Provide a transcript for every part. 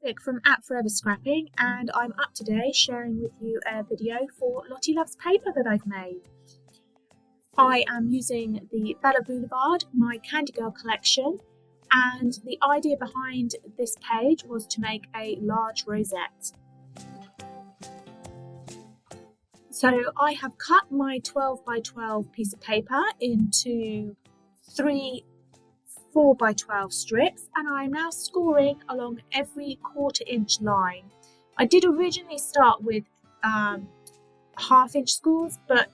Vic from @Forever Scrapping, and I'm up today sharing with you a video for Lottie Loves Paper that I've made. I am using the Boulevard, my Candy Girl collection, and the idea behind this page was to make a large rosette. So I have cut my 12 by 12 piece of paper into 3 4 by 12 strips, and I am now scoring along every 1/4 inch line. I did originally start with 1/2 inch scores, but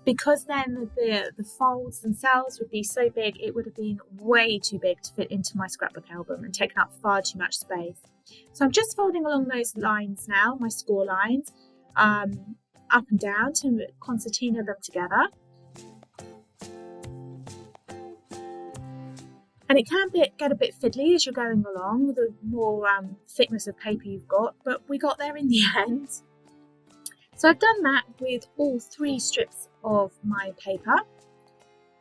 because then the folds themselves would be so big, it would have been way too big to fit into my scrapbook album and taken up far too much space. So I'm just folding along those lines now, my score lines, up and down to concertina them together. And it can get a bit fiddly as you're going along, the more thickness of paper you've got, but we got there in the end. So I've done that with all 3 strips of my paper,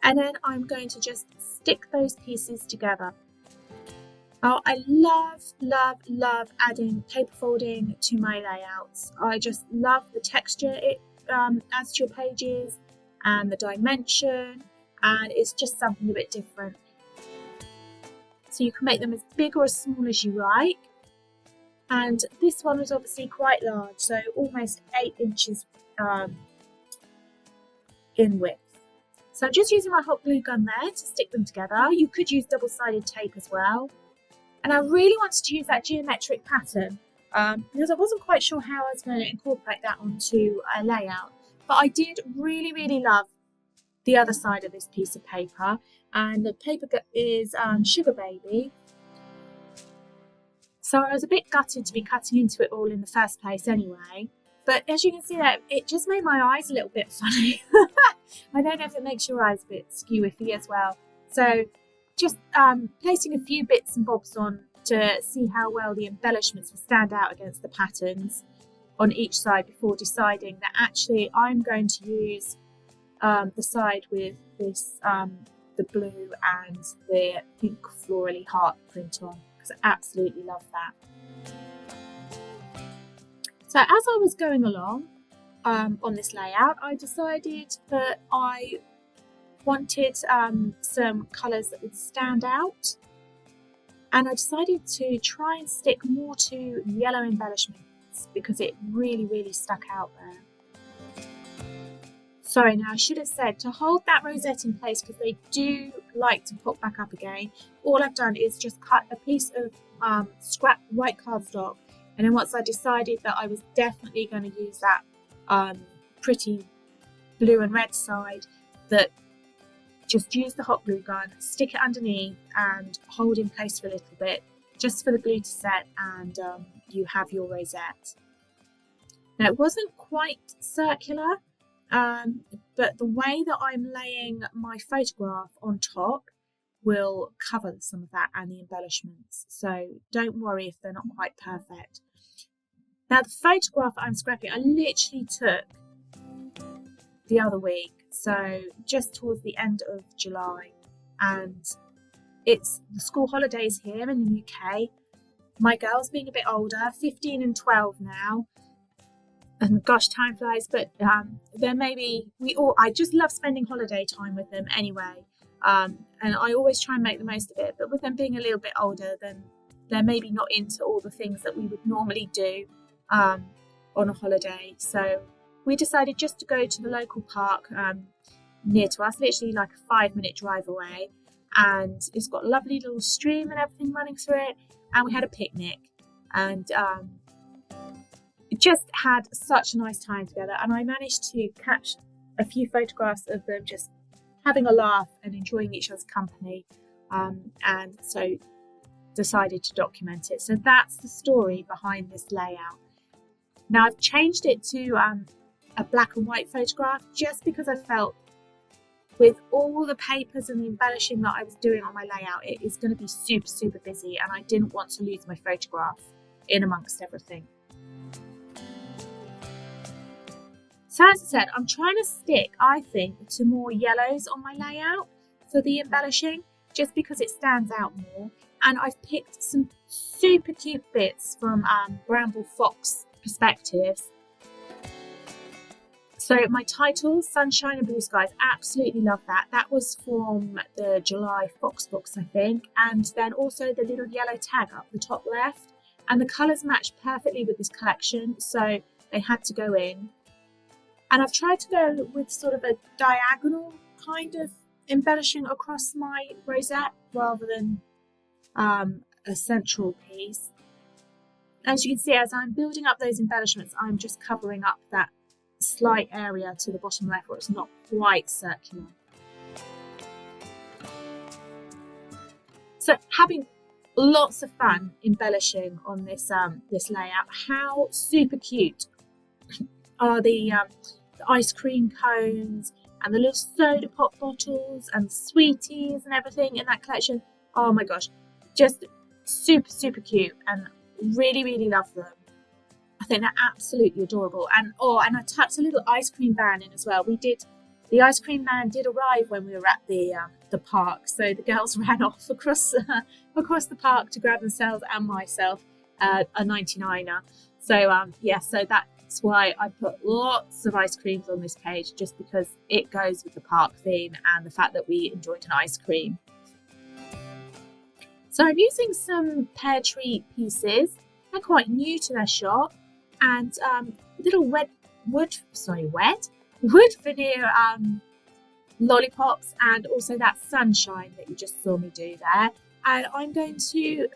and then I'm going to just stick those pieces together. Oh, I love adding paper folding to my layouts. I just love the texture it adds to your pages and the dimension, and it's just something a bit different. So you can make them as big or as small as you like. And this one was obviously quite large, so almost 8 inches in width. So I'm just using my hot glue gun there to stick them together. You could use double-sided tape as well. And I really wanted to use that geometric pattern because I wasn't quite sure how I was going to incorporate that onto a layout. But I did really love the other side of this piece of paper, and the paper is Sugar Baby. So I was a bit gutted to be cutting into it all in the first place anyway. But as you can see there, it just made my eyes a little bit funny. I don't know if it makes your eyes a bit skewy as well. So just placing a few bits and bobs on to see how well the embellishments will stand out against the patterns on each side before deciding that actually I'm going to use the side with this the blue and the pink florally heart print on, because I absolutely love that. So as I was going along on this layout, I decided that I wanted some colours that would stand out, and I decided to try and stick more to yellow embellishments because it really stuck out there. Sorry, now I should have said to hold that rosette in place, because they do like to pop back up again. All I've done is just cut a piece of scrap white cardstock, and then once I decided that I was definitely going to use that pretty blue and red side, that just use the hot glue gun, stick it underneath and hold in place for a little bit just for the glue to set, and you have your rosette. Now it wasn't quite circular, but the way that I'm laying my photograph on top will cover some of that and the embellishments, so don't worry if they're not quite perfect. Now the photograph I'm scrapping, I literally took the other week, so just towards the end of July, and it's the school holidays here in the UK. My girls being a bit older, 15 and 12 now, and gosh, time flies, but there may be, I just love spending holiday time with them anyway, and I always try and make the most of it, but with them being a little bit older, then they're maybe not into all the things that we would normally do on a holiday. So we decided just to go to the local park near to us, literally like a 5-minute drive away, and it's got a lovely little stream and everything running through it, and we had a picnic, and just had such a nice time together, and I managed to catch a few photographs of them just having a laugh and enjoying each other's company, and so decided to document it. So that's the story behind this layout. Now I've changed it to a black and white photograph just because I felt with all the papers and the embellishing that I was doing on my layout, it is going to be super busy, and I didn't want to lose my photograph in amongst everything. So as I said, I'm trying to stick, I think, to more yellows on my layout for the embellishing, just because it stands out more. And I've picked some super cute bits from Bramble Fox Perspectives. So my title, Sunshine and Blue Skies, absolutely love that. That was from the July Fox books, I think. And then also the little yellow tag up the top left. And the colours match perfectly with this collection, so they had to go in. And I've tried to go with sort of a diagonal kind of embellishing across my rosette rather than a central piece. As you can see, as I'm building up those embellishments, I'm just covering up that slight area to the bottom left where it's not quite circular. So having lots of fun embellishing on this this layout. How super cute are the ice cream cones and the little soda pop bottles and sweeties and everything in that collection. Oh my gosh, just super cute, and really love them. I think they're absolutely adorable. And I tucked a little ice cream van in as well. The ice cream van did arrive when we were at the park, so the girls ran off across the park to grab themselves and myself a 99er. So so that's why I put lots of ice creams on this page, just because it goes with the park theme and the fact that we enjoyed an ice cream. So I'm using some pear tree pieces. They're quite new to their shop, and little wood veneer lollipops, and also that sunshine that you just saw me do there. And I'm going to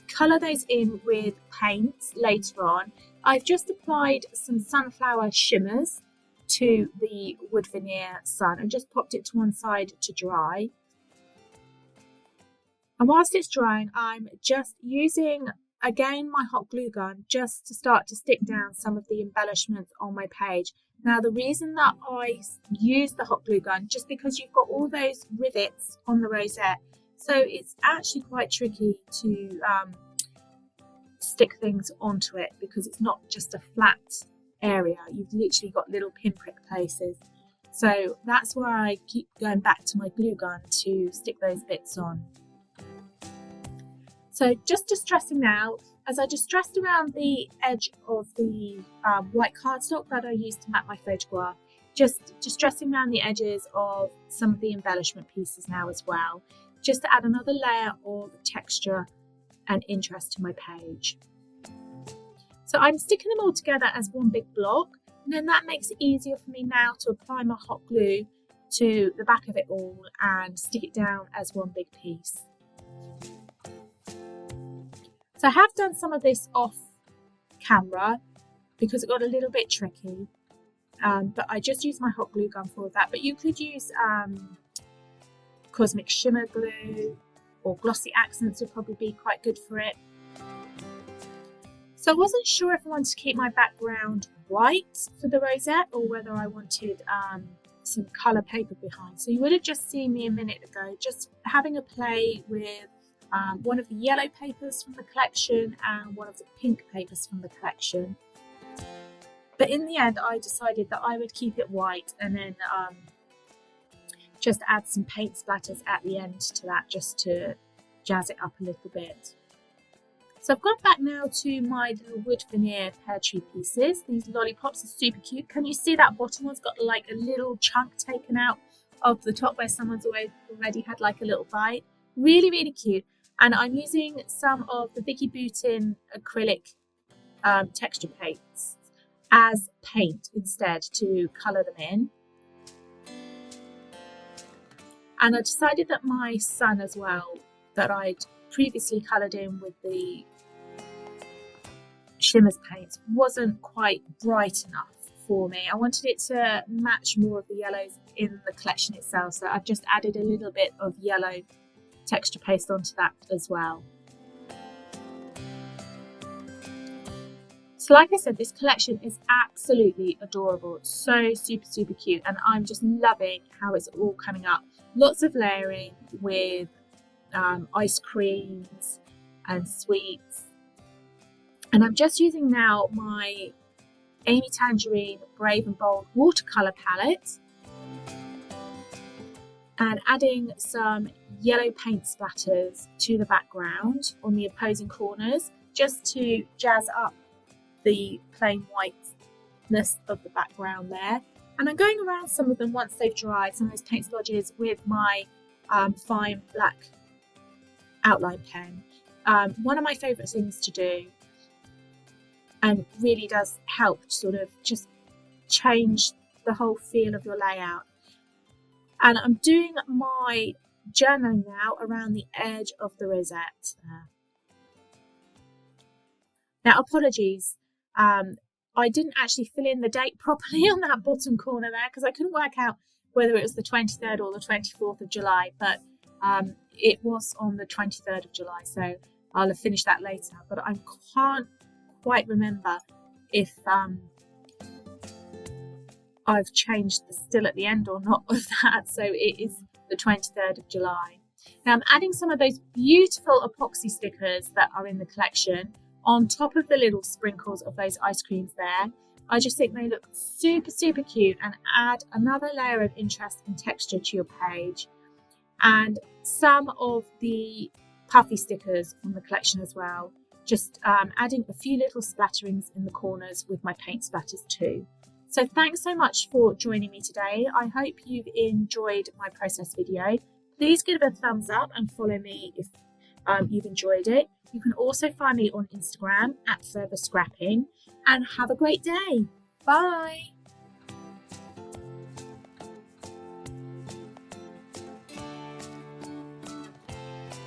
colour those in with paint later on. I've just applied some sunflower shimmers to the wood veneer sun and just popped it to one side to dry. And whilst it's drying, I'm just using again my hot glue gun just to start to stick down some of the embellishments on my page. Now the reason that I use the hot glue gun, just because you've got all those rivets on the rosette, so it's actually quite tricky to stick things onto it, because it's not just a flat area, you've literally got little pinprick places. So that's where I keep going back to my glue gun to stick those bits on. So just distressing now, as I distressed around the edge of the white cardstock that I used to map my photograph, just distressing around the edges of some of the embellishment pieces now as well, just to add another layer of texture and interest to my page. So I'm sticking them all together as one big block, and then that makes it easier for me now to apply my hot glue to the back of it all and stick it down as one big piece. So I have done some of this off camera because it got a little bit tricky, but I just used my hot glue gun for that. But you could use Cosmic Shimmer glue, or Glossy Accents would probably be quite good for it. So I wasn't sure if I wanted to keep my background white for the rosette or whether I wanted some colour paper behind. So you would have just seen me a minute ago just having a play with one of the yellow papers from the collection and one of the pink papers from the collection. But in the end I decided that I would keep it white and then just add some paint splatters at the end to that, just to jazz it up a little bit. So I've gone back now to my little wood veneer pear tree pieces. These lollipops are super cute. Can you see that bottom one's got like a little chunk taken out of the top where someone's already had like a little bite? Really cute. And I'm using some of the Vicky Boutin acrylic texture paints as paint instead to colour them in. And I decided that my sun as well, that I'd previously coloured in with the Shimmers paints, wasn't quite bright enough for me. I wanted it to match more of the yellows in the collection itself, so I've just added a little bit of yellow texture paste onto that as well. So like I said, this collection is absolutely adorable. It's so super cute, and I'm just loving how it's all coming up. Lots of layering with ice creams and sweets. And I'm just using now my Amy Tangerine Brave and Bold watercolour palette. and adding some yellow paint splatters to the background on the opposing corners, just to jazz up the plain whiteness of the background there. And I'm going around some of them once they've dried, some of those paint splodges, with my fine black outline pen. One of my favourite things to do, and really does help sort of just change the whole feel of your layout. And I'm doing my journaling now around the edge of the rosette there. Now, apologies, I didn't actually fill in the date properly on that bottom corner there because I couldn't work out whether it was the 23rd or the 24th of July, but it was on the 23rd of July, so I'll have finished that later. But I can't quite remember if I've changed the still at the end or not of that, so it is the 23rd of July. Now I'm adding some of those beautiful epoxy stickers that are in the collection on top of the little sprinkles of those ice creams there. I just think they look super, super cute and add another layer of interest and texture to your page. And some of the puffy stickers from the collection as well, just adding a few little splatterings in the corners with my paint splatters too. So thanks so much for joining me today. I hope you've enjoyed my process video. Please give it a thumbs up and follow me if you've enjoyed it. You can also find me on Instagram @furtherscrapping, and have a great day. Bye.